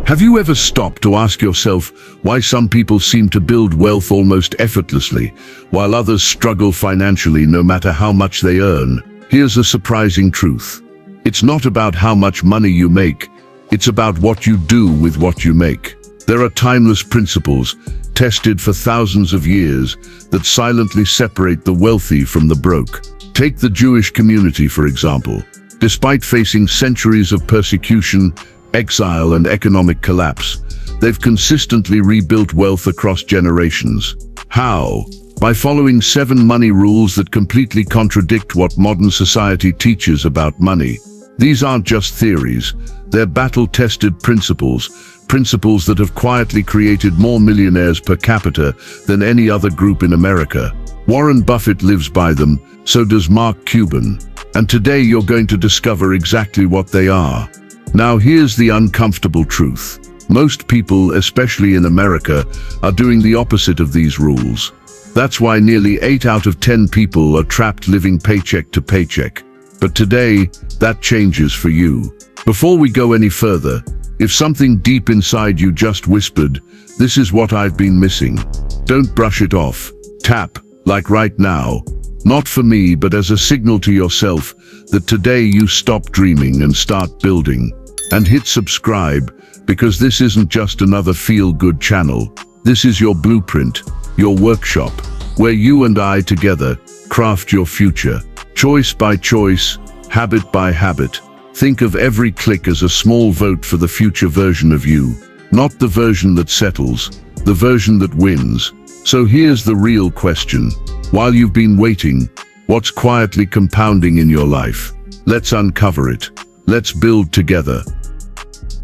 Have you ever stopped to ask yourself why some people seem to build wealth almost effortlessly, while others struggle financially no matter how much they earn? Here's a surprising truth. It's not about how much money you make, it's about what you do with what you make. There are timeless principles, tested for thousands of years, that silently separate the wealthy from the broke. Take the Jewish community, for example. Despite facing centuries of persecution, exile, and economic collapse, they've consistently rebuilt wealth across generations. How? By following 7 money rules that completely contradict what modern society teaches about money. These aren't just theories, they're battle-tested principles that have quietly created more millionaires per capita than any other group in America. Warren Buffett lives by them, so does Mark Cuban. And today you're going to discover exactly what they are. Now here's the uncomfortable truth. Most people, especially in America, are doing the opposite of these rules. That's why nearly 8 out of 10 people are trapped living paycheck to paycheck. But today, that changes for you. Before we go any further, if something deep inside you just whispered, "This is what I've been missing," don't brush it off. Tap, like right now. Not for me, but as a signal to yourself that today you stop dreaming and start building. And hit subscribe, because this isn't just another feel-good channel. This is your blueprint, your workshop, where you and I together craft your future. Choice by choice, habit by habit. Think of every click as a small vote for the future version of you. Not the version that settles, the version that wins. So here's the real question. While you've been waiting, what's quietly compounding in your life? Let's uncover it. Let's build together.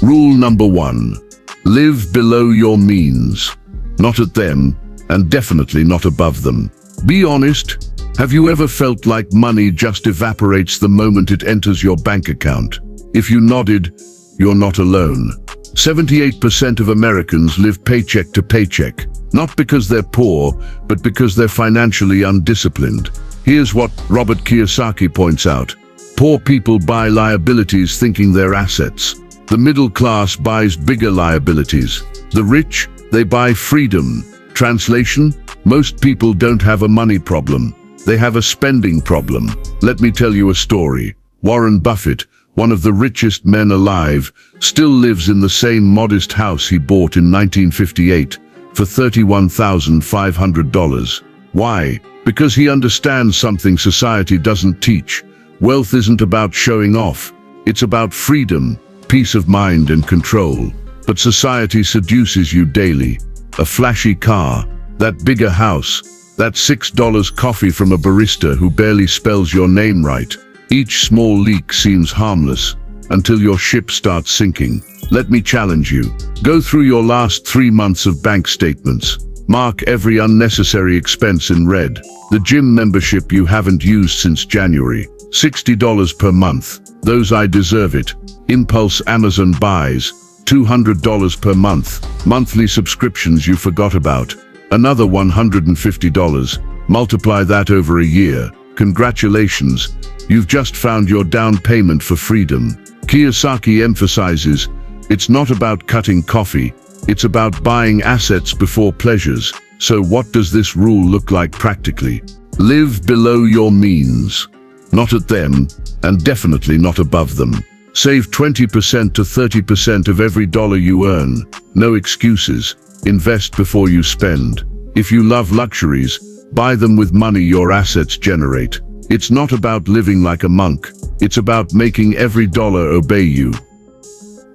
Rule number 1. Live below your means. Not at them, and definitely not above them. Be honest. Have you ever felt like money just evaporates the moment it enters your bank account? If you nodded, you're not alone. 78% of Americans live paycheck to paycheck, not because they're poor, but because they're financially undisciplined. Here's what Robert Kiyosaki points out. Poor people buy liabilities thinking they're assets. The middle class buys bigger liabilities. The rich, they buy freedom. Translation: most people don't have a money problem. They have a spending problem. Let me tell you a story. Warren Buffett, one of the richest men alive, still lives in the same modest house he bought in 1958 for $31,500. Why? Because he understands something society doesn't teach. Wealth isn't about showing off. It's about freedom, peace of mind, and control. But society seduces you daily. A flashy car, that bigger house, that $6 coffee from a barista who barely spells your name right. Each small leak seems harmless until your ship starts sinking. Let me challenge you. Go through your last 3 months of bank statements. Mark every unnecessary expense in red. The gym membership you haven't used since January. $60 per month. Those I deserve it. Impulse Amazon buys. $200 per month. Monthly subscriptions you forgot about. Another $150. Multiply that over a year. Congratulations, you've just found your down payment for freedom. Kiyosaki emphasizes, it's not about cutting coffee, it's about buying assets before pleasures. So what does this rule look like practically? Live below your means. Not at them, and definitely not above them. Save 20% to 30% of every dollar you earn. No excuses. Invest before you spend. If you love luxuries, buy them with money your assets generate. It's not about living like a monk. It's about making every dollar obey you.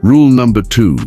Rule number 2.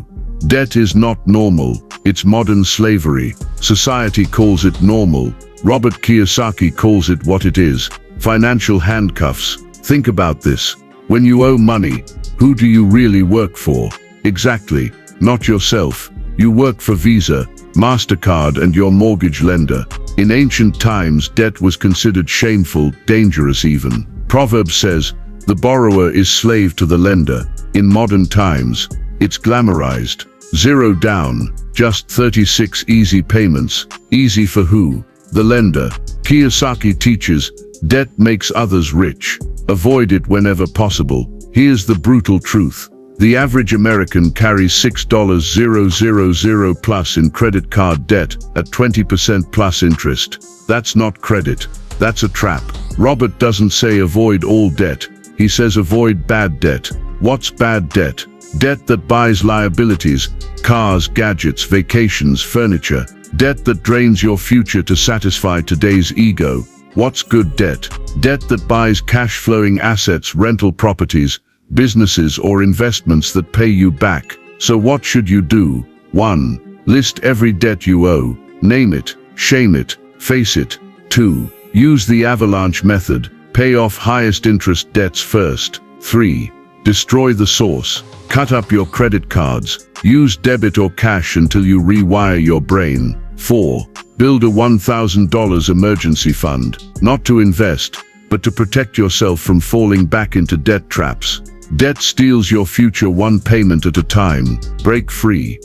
Debt is not normal. It's modern slavery. Society calls it normal. Robert Kiyosaki calls it what it is. Financial handcuffs. Think about this. When you owe money, who do you really work for? Exactly, not yourself. You work for Visa, MasterCard, and your mortgage lender. In ancient times, debt was considered shameful, dangerous even. Proverbs says, the borrower is slave to the lender. In modern times, it's glamorized. 0 down, just 36 easy payments. Easy for who? The lender. Kiyosaki teaches, debt makes others rich. Avoid it whenever possible. Here's the brutal truth. The average American carries $6,000 plus in credit card debt at 20% plus interest. That's not credit. That's a trap. Robert doesn't say avoid all debt. He says avoid bad debt. What's bad debt? Debt that buys liabilities, cars, gadgets, vacations, furniture. Debt that drains your future to satisfy today's ego. What's good debt? Debt that buys cash-flowing assets, rental properties, businesses or investments that pay you back. So what should you do? 1. List every debt you owe. Name it, shame it, face it. 2. Use the avalanche method. Pay off highest interest debts first. 3. Destroy the source. Cut up your credit cards. Use debit or cash until you rewire your brain. 4. Build a $1,000 emergency fund, not to invest, but to protect yourself from falling back into debt traps. Debt steals your future one payment at a time. Break free.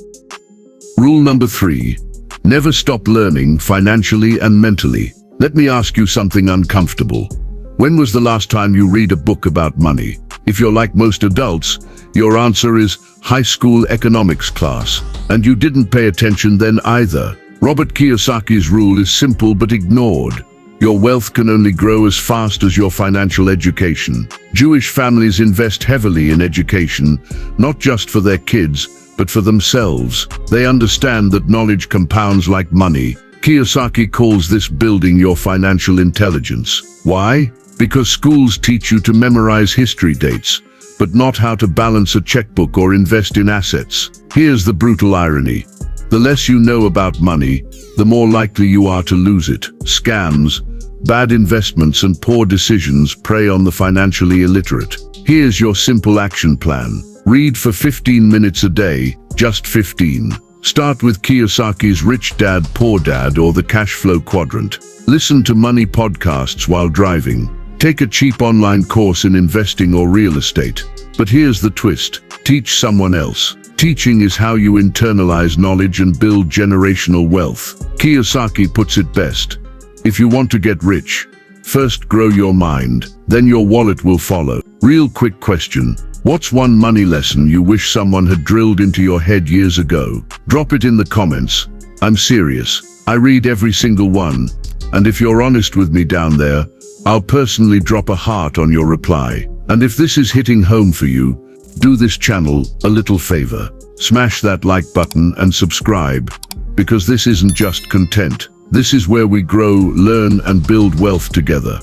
Rule number 3. Never stop learning financially and mentally. Let me ask you something uncomfortable. When was the last time you read a book about money? If you're like most adults, your answer is high school economics class. And you didn't pay attention then either. Robert Kiyosaki's rule is simple but ignored. Your wealth can only grow as fast as your financial education. Jewish families invest heavily in education, not just for their kids, but for themselves. They understand that knowledge compounds like money. Kiyosaki calls this building your financial intelligence. Why? Because schools teach you to memorize history dates, but not how to balance a checkbook or invest in assets. Here's the brutal irony. The less you know about money, the more likely you are to lose it. Scams, bad investments and poor decisions prey on the financially illiterate. Here's your simple action plan. Read for 15 minutes a day, just 15. Start with Kiyosaki's Rich Dad, Poor Dad or the Cash Flow Quadrant. Listen to money podcasts while driving. Take a cheap online course in investing or real estate. But here's the twist. Teach someone else. Teaching is how you internalize knowledge and build generational wealth. Kiyosaki puts it best. If you want to get rich, first grow your mind, then your wallet will follow. Real quick question. What's one money lesson you wish someone had drilled into your head years ago? Drop it in the comments. I'm serious. I read every single one. And if you're honest with me down there, I'll personally drop a heart on your reply. And if this is hitting home for you, do this channel a little favor. Smash that like button and subscribe, because this isn't just content. This is where we grow, learn, and build wealth together.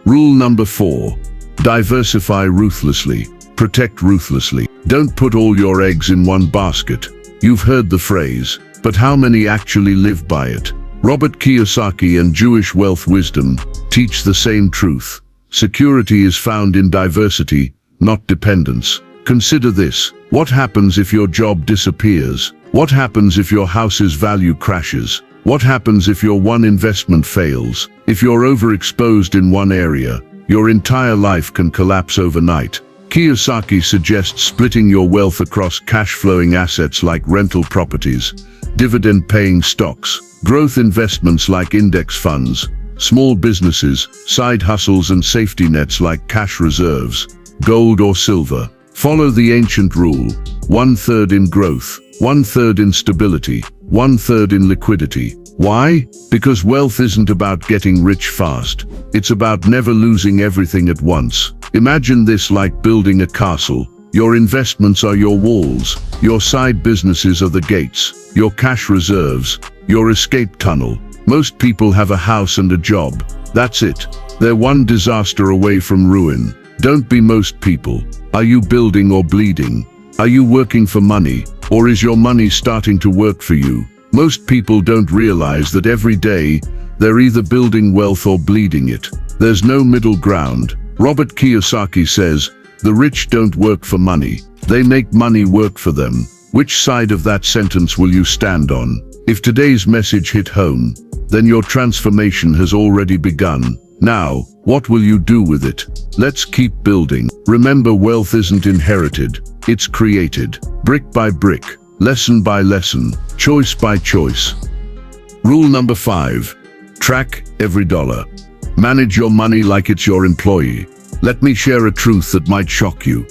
Rule number 4. Diversify ruthlessly. Protect ruthlessly. Don't put all your eggs in one basket. You've heard the phrase, but how many actually live by it? Robert Kiyosaki and Jewish wealth wisdom teach the same truth. Security is found in diversity, not dependence. Consider this. What happens if your job disappears? What happens if your house's value crashes? What happens if your one investment fails? If you're overexposed in one area, your entire life can collapse overnight. Kiyosaki suggests splitting your wealth across cash-flowing assets like rental properties, dividend-paying stocks, growth investments like index funds, small businesses, side hustles and safety nets like cash reserves, gold or silver. Follow the ancient rule: 1/3 in growth, 1/3 in stability, 1/3 in liquidity. Why? Because wealth isn't about getting rich fast. It's about never losing everything at once. Imagine this like building a castle. Your investments are your walls, your side businesses are the gates, your cash reserves, your escape tunnel. Most people have a house and a job. That's it. They're one disaster away from ruin. Don't be most people. Are you building or bleeding? Are you working for money, or is your money starting to work for you? Most people don't realize that every day, they're either building wealth or bleeding it. There's no middle ground. Robert Kiyosaki says, the rich don't work for money. They make money work for them. Which side of that sentence will you stand on? If today's message hit home, then your transformation has already begun. Now, what will you do with it? Let's keep building. Remember, wealth isn't inherited. It's created. Brick by brick, lesson by lesson, choice by choice. Rule number 5. Track every dollar. Manage your money like it's your employee. Let me share a truth that might shock you.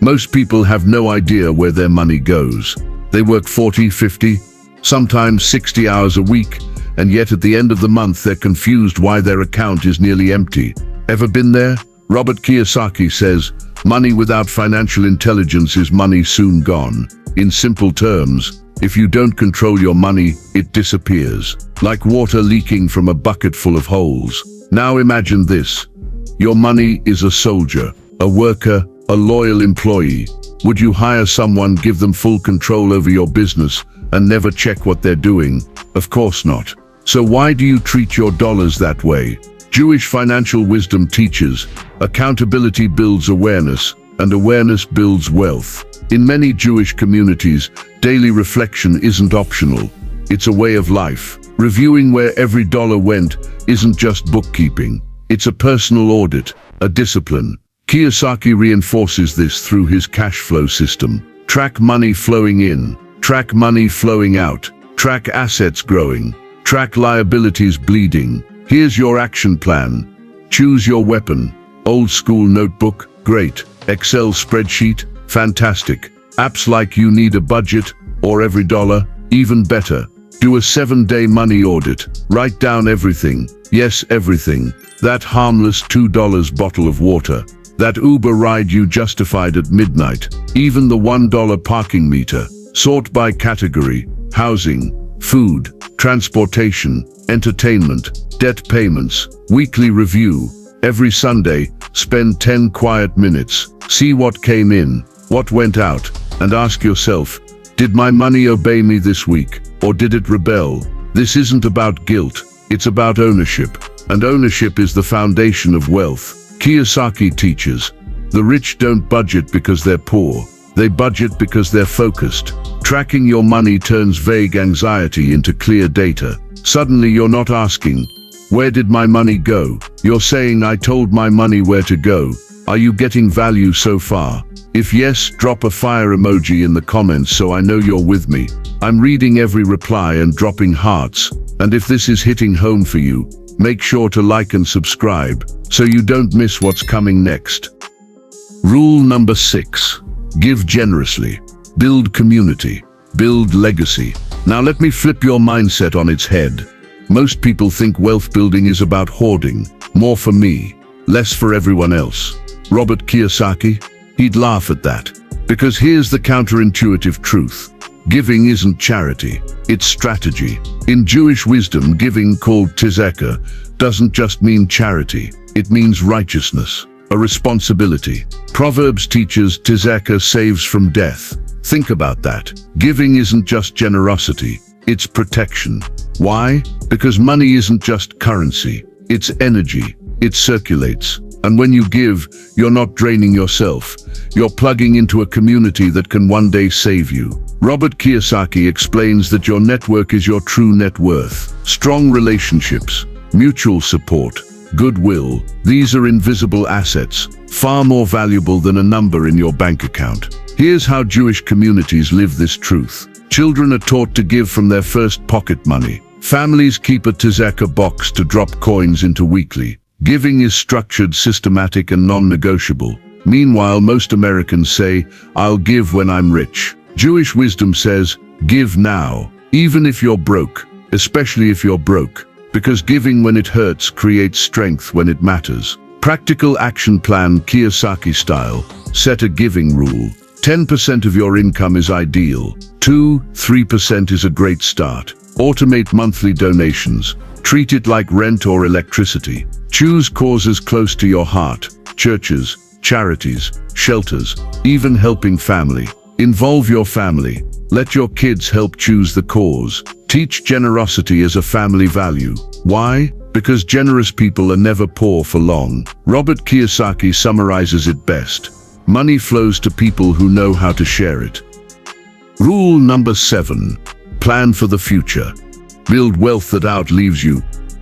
Most people have no idea where their money goes. They work 40, 50, sometimes 60 hours a week, and yet at the end of the month they're confused why their account is nearly empty. Ever been there? Robert Kiyosaki says, money without financial intelligence is money soon gone. In simple terms, if you don't control your money, it disappears, like water leaking from a bucket full of holes. Now imagine this. Your money is a soldier, a worker, a loyal employee. Would you hire someone, give them full control over your business, and never check what they're doing? Of course not. So why do you treat your dollars that way? Jewish financial wisdom teaches, accountability builds awareness, and awareness builds wealth. In many Jewish communities, daily reflection isn't optional. It's a way of life. Reviewing where every dollar went isn't just bookkeeping. It's a personal audit, a discipline. Kiyosaki reinforces this through his cash flow system. Track money flowing in, track money flowing out, track assets growing, track liabilities bleeding. Here's your action plan. Choose your weapon. Old school notebook, great. Excel spreadsheet, fantastic. Apps like You Need a Budget or Every Dollar, even better. Do a 7-day money audit. Write down everything. Yes, everything. That harmless $2 bottle of water. That Uber ride you justified at midnight. Even the $1 parking meter. Sort by category. Housing, food, transportation, entertainment, debt payments. Weekly review. Every Sunday, spend 10 quiet minutes. See what came in, what went out, and ask yourself, did my money obey me this week, or did it rebel? This isn't about guilt, it's about ownership, and ownership is the foundation of wealth. Kiyosaki teaches, the rich don't budget because they're poor, they budget because they're focused. Tracking your money turns vague anxiety into clear data. Suddenly you're not asking, where did my money go? You're saying, I told my money where to go. Are you getting value so far? If yes, drop a fire emoji in the comments so I know you're with me. I'm reading every reply and dropping hearts. And if this is hitting home for you, make sure to like and subscribe so you don't miss what's coming next. Rule number 6. Give generously. Build community. Build legacy. Now let me flip your mindset on its head. Most people think wealth building is about hoarding. More for me, less for everyone else. Robert Kiyosaki, he'd laugh at that. Because here's the counterintuitive truth. Giving isn't charity, it's strategy. In Jewish wisdom, giving, called tzedakah, doesn't just mean charity. It means righteousness, a responsibility. Proverbs teaches tzedakah saves from death. Think about that. Giving isn't just generosity, it's protection. Why? Because money isn't just currency, it's energy. It circulates. And when you give, you're not draining yourself. You're plugging into a community that can one day save you. Robert Kiyosaki explains that your network is your true net worth. Strong relationships, mutual support, goodwill, these are invisible assets, far more valuable than a number in your bank account. Here's how Jewish communities live this truth. Children are taught to give from their first pocket money. Families keep a tzedakah box to drop coins into weekly. Giving is structured, systematic, and non-negotiable. Meanwhile, most Americans say, I'll give when I'm rich. Jewish wisdom says, give now, even if you're broke, especially if you're broke, because giving when it hurts creates strength when it matters. Practical action plan, Kiyosaki style. Set a giving rule. 10% of your income is ideal. 3% is a great start. Automate monthly donations. Treat it like rent or electricity. Choose causes close to your heart. Churches, charities, shelters, even helping family. Involve your family. Let your kids help choose the cause. Teach generosity as a family value. Why? Because generous people are never poor for long. Robert Kiyosaki summarizes it best. Money flows to people who know how to share it. Rule number 7. Plan for the future. Build wealth that outlives you.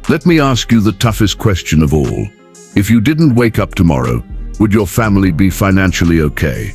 Let me ask you the toughest question of all. If you didn't wake up tomorrow, would your family be financially okay?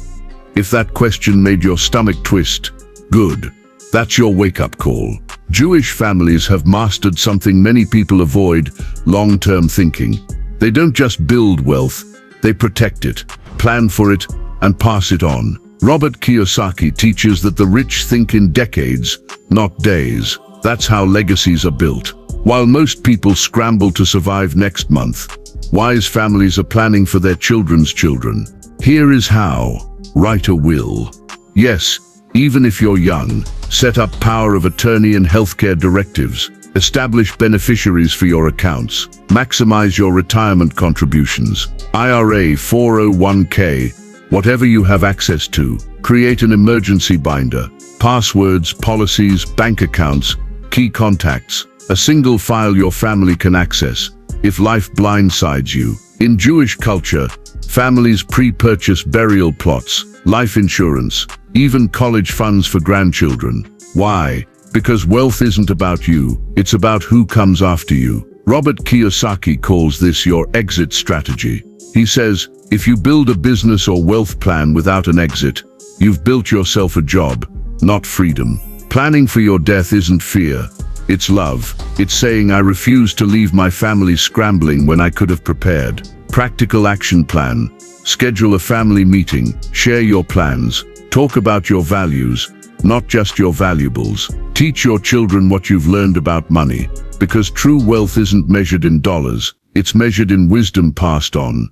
If that question made your stomach twist, good. That's your wake-up call. Jewish families have mastered something many people avoid: long-term thinking. They don't just build wealth, they protect it, plan for it, and pass it on. Robert Kiyosaki teaches that the rich think in decades, not days. That's how legacies are built. While most people scramble to survive next month, wise families are planning for their children's children. Here is how. Write a will. Yes, even if you're young, set up power of attorney and healthcare directives. Establish beneficiaries for your accounts. Maximize your retirement contributions. IRA, 401k, whatever you have access to. Create an emergency binder. Passwords, policies, bank accounts, key contacts. A single file your family can access if life blindsides you. In Jewish culture, families pre-purchase burial plots, life insurance, even college funds for grandchildren. Why? Because wealth isn't about you, it's about who comes after you. Robert Kiyosaki calls this your exit strategy. He says, if you build a business or wealth plan without an exit, you've built yourself a job, not freedom. Planning for your death isn't fear, it's love. It's saying, I refuse to leave my family scrambling when I could have prepared. Practical action plan. Schedule a family meeting, share your plans, talk about your values, not just your valuables. Teach your children what you've learned about money, because true wealth isn't measured in dollars, it's measured in wisdom passed on.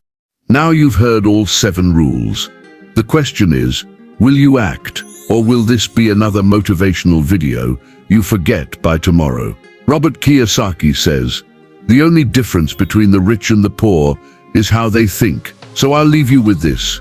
Now you've heard all 7 rules. The question is, will you act, or will this be another motivational video you forget by tomorrow? Robert Kiyosaki says, the only difference between the rich and the poor is how they think. So I'll leave you with this.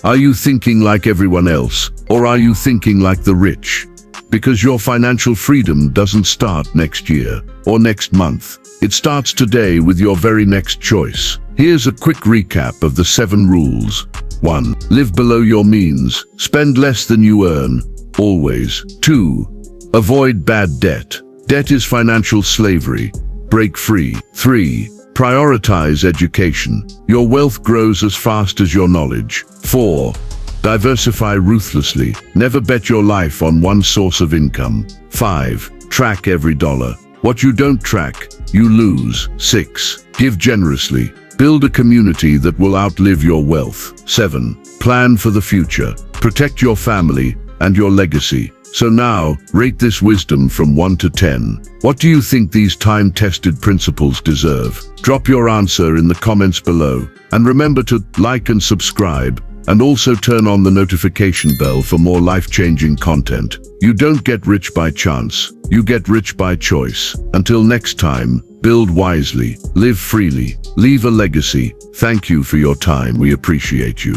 Are you thinking like everyone else, or are you thinking like the rich? Because your financial freedom doesn't start next year or next month. It starts today with your very next choice. Here's a quick recap of the 7 rules. 1. Live below your means. Spend less than you earn, always. 2. Avoid bad debt. Debt is financial slavery. Break free. 3. Prioritize education. Your wealth grows as fast as your knowledge. 4. Diversify ruthlessly. Never bet your life on one source of income. 5. Track every dollar. What you don't track, you lose. 6. Give generously. Build a community that will outlive your wealth. 7. Plan for the future. Protect your family and your legacy. So now, rate this wisdom from 1 to 10. What do you think these time-tested principles deserve? Drop your answer in the comments below. And remember to like and subscribe, and also turn on the notification bell for more life-changing content. You don't get rich by chance, you get rich by choice. Until next time, build wisely, live freely, leave a legacy. Thank you for your time, we appreciate you.